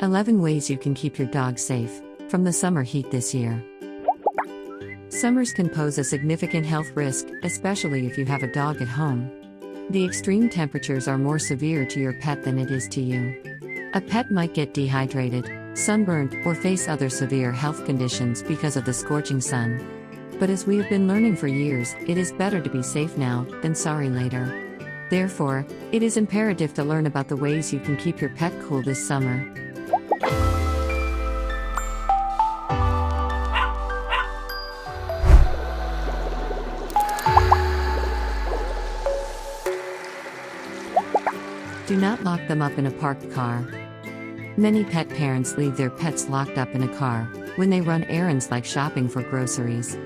11 ways you can keep your dog safe from the summer heat this year. Summers can pose a significant health risk, especially if you have a dog at home. The extreme temperatures are more severe to your pet than it is to you. A pet might get dehydrated, sunburned, or face other severe health conditions because of the scorching sun. But as we have been learning for years, it is better to be safe now than sorry later. Therefore, it is imperative to learn about the ways you can keep your pet cool this summer. Do not lock them up in a parked car. Many pet parents leave their pets locked up in a car when they run errands like shopping for groceries.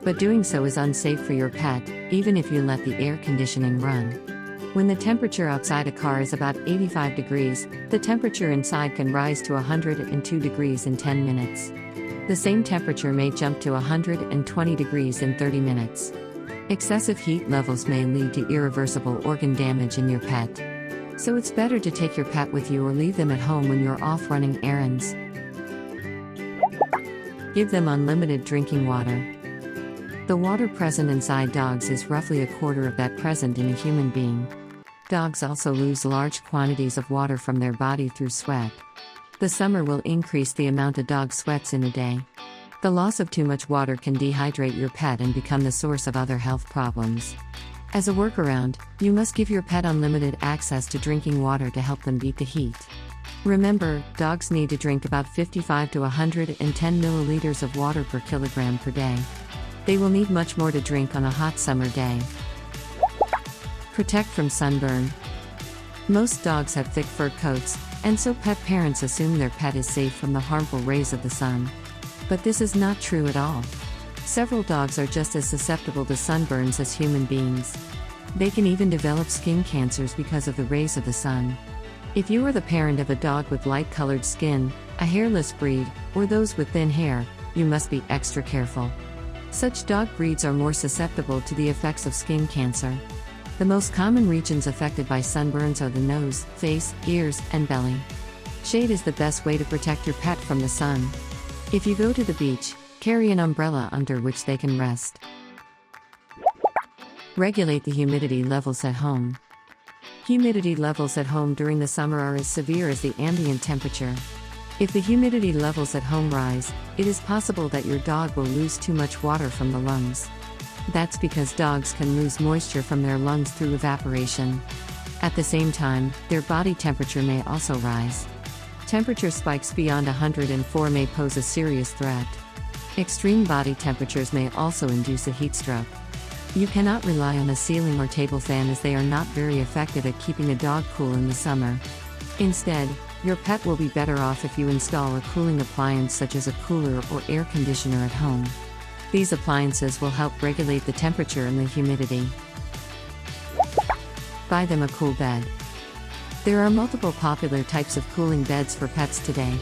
But doing so is unsafe for your pet, even if you let the air conditioning run. When the temperature outside a car is about 85 degrees, the temperature inside can rise to 102 degrees in 10 minutes. The same temperature may jump to 120 degrees in 30 minutes. Excessive heat levels may lead to irreversible organ damage in your pet. So it's better to take your pet with you or leave them at home when you're off running errands. Give them unlimited drinking water. The water present inside dogs is roughly a quarter of that present in a human being. Dogs also lose large quantities of water from their body through sweat. The summer will increase the amount a dog sweats in a day. The loss of too much water can dehydrate your pet and become the source of other health problems. As a workaround, you must give your pet unlimited access to drinking water to help them beat the heat. Remember, dogs need to drink about 55 to 110 milliliters of water per kilogram per day. They will need much more to drink on a hot summer day. Protect from sunburn. Most dogs have thick fur coats, and so pet parents assume their pet is safe from the harmful rays of the sun. But this is not true at all. Several dogs are just as susceptible to sunburns as human beings. They can even develop skin cancers because of the rays of the sun. If you are the parent of a dog with light-colored skin, a hairless breed, or those with thin hair, you must be extra careful. Such dog breeds are more susceptible to the effects of skin cancer. The most common regions affected by sunburns are the nose, face, ears, and belly. Shade is the best way to protect your pet from the sun. If you go to the beach, carry an umbrella under which they can rest. Regulate the humidity levels at home. Humidity levels at home during the summer are as severe as the ambient temperature. If the humidity levels at home rise, it is possible that your dog will lose too much water from the lungs. That's because dogs can lose moisture from their lungs through evaporation. At the same time, their body temperature may also rise. Temperature spikes beyond 104 may pose a serious threat. Extreme body temperatures may also induce a heat stroke. You cannot rely on a ceiling or table fan as they are not very effective at keeping a dog cool in the summer. Instead, your pet will be better off if you install a cooling appliance such as a cooler or air conditioner at home. These appliances will help regulate the temperature and the humidity. Buy them a cool bed. There are multiple popular types of cooling beds for pets today.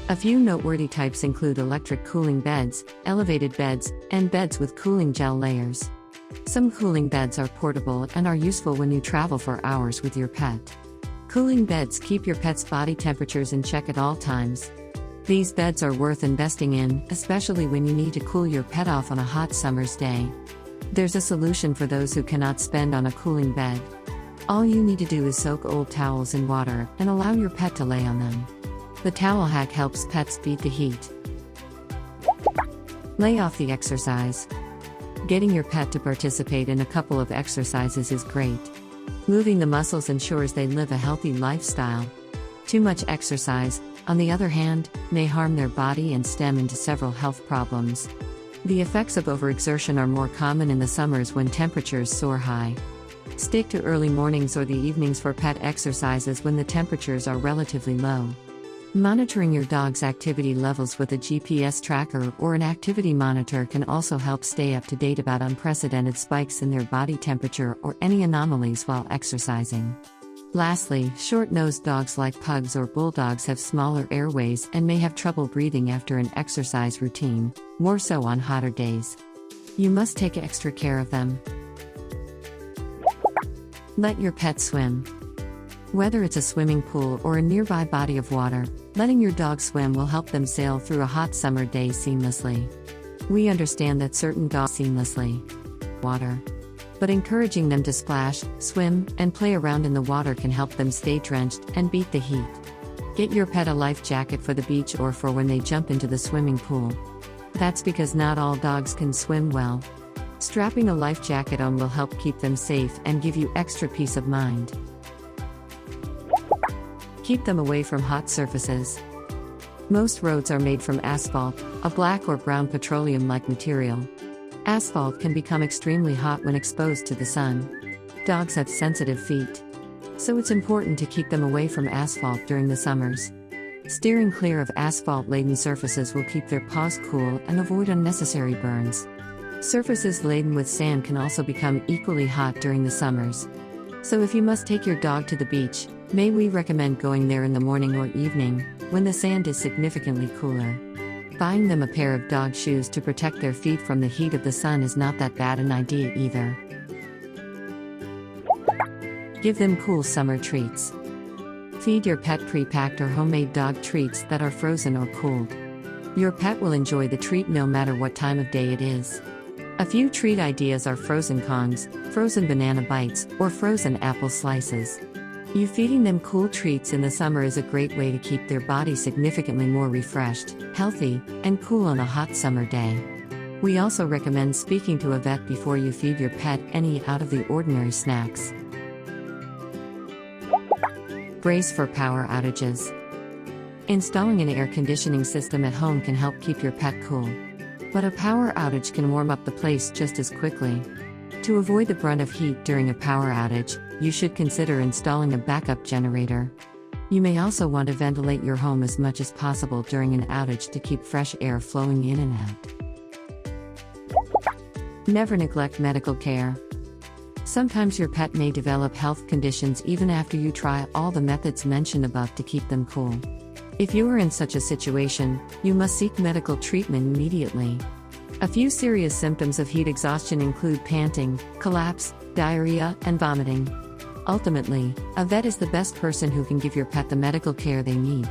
A few noteworthy types include electric cooling beds, elevated beds, and beds with cooling gel layers. Some cooling beds are portable and are useful when you travel for hours with your pet. Cooling beds keep your pet's body temperatures in check at all times. These beds are worth investing in, especially when you need to cool your pet off on a hot summer's day. There's a solution for those who cannot spend on a cooling bed. All you need to do is soak old towels in water and allow your pet to lay on them. The towel hack helps pets beat the heat. Lay off the exercise. Getting your pet to participate in a couple of exercises is great. Moving the muscles ensures they live a healthy lifestyle. Too much exercise, on the other hand, may harm their body and stem into several health problems. The effects of overexertion are more common in the summers when temperatures soar high. Stick to early mornings or the evenings for pet exercises when the temperatures are relatively low. Monitoring your dog's activity levels with a GPS tracker or an activity monitor can also help stay up to date about unprecedented spikes in their body temperature or any anomalies while exercising. Lastly, short-nosed dogs like pugs or bulldogs have smaller airways and may have trouble breathing after an exercise routine, more so on hotter days. You must take extra care of them. Let your pet swim. Whether it's a swimming pool or a nearby body of water, letting your dog swim will help them sail through a hot summer day seamlessly. We understand that certain dogs seamlessly water, but encouraging them to splash, swim, and play around in the water can help them stay drenched and beat the heat. Get your pet a life jacket for the beach or for when they jump into the swimming pool. That's because not all dogs can swim well. Strapping a life jacket on will help keep them safe and give you extra peace of mind. Keep them away from hot surfaces. Most roads are made from asphalt, a black or brown petroleum-like material. Asphalt can become extremely hot when exposed to the sun. Dogs have sensitive feet, so it's important to keep them away from asphalt during the summers. Steering clear of asphalt-laden surfaces will keep their paws cool and avoid unnecessary burns. Surfaces laden with sand can also become equally hot during the summers. So if you must take your dog to the beach, we recommend going there in the morning or evening, when the sand is significantly cooler. Buying them a pair of dog shoes to protect their feet from the heat of the sun is not that bad an idea either. Give them cool summer treats. Feed your pet pre-packed or homemade dog treats that are frozen or cooled. Your pet will enjoy the treat no matter what time of day it is. A few treat ideas are frozen Kongs, frozen banana bites, or frozen apple slices. You feeding them cool treats in the summer is a great way to keep their body significantly more refreshed, healthy, and cool on a hot summer day. We also recommend speaking to a vet before you feed your pet any out-of-the-ordinary snacks. Brace for power outages. Installing an air conditioning system at home can help keep your pet cool. But a power outage can warm up the place just as quickly. To avoid the brunt of heat during a power outage, you should consider installing a backup generator. You may also want to ventilate your home as much as possible during an outage to keep fresh air flowing in and out. Never neglect medical care. Sometimes your pet may develop health conditions even after you try all the methods mentioned above to keep them cool. If you are in such a situation, you must seek medical treatment immediately. A few serious symptoms of heat exhaustion include panting, collapse, diarrhea, and vomiting. Ultimately, a vet is the best person who can give your pet the medical care they need.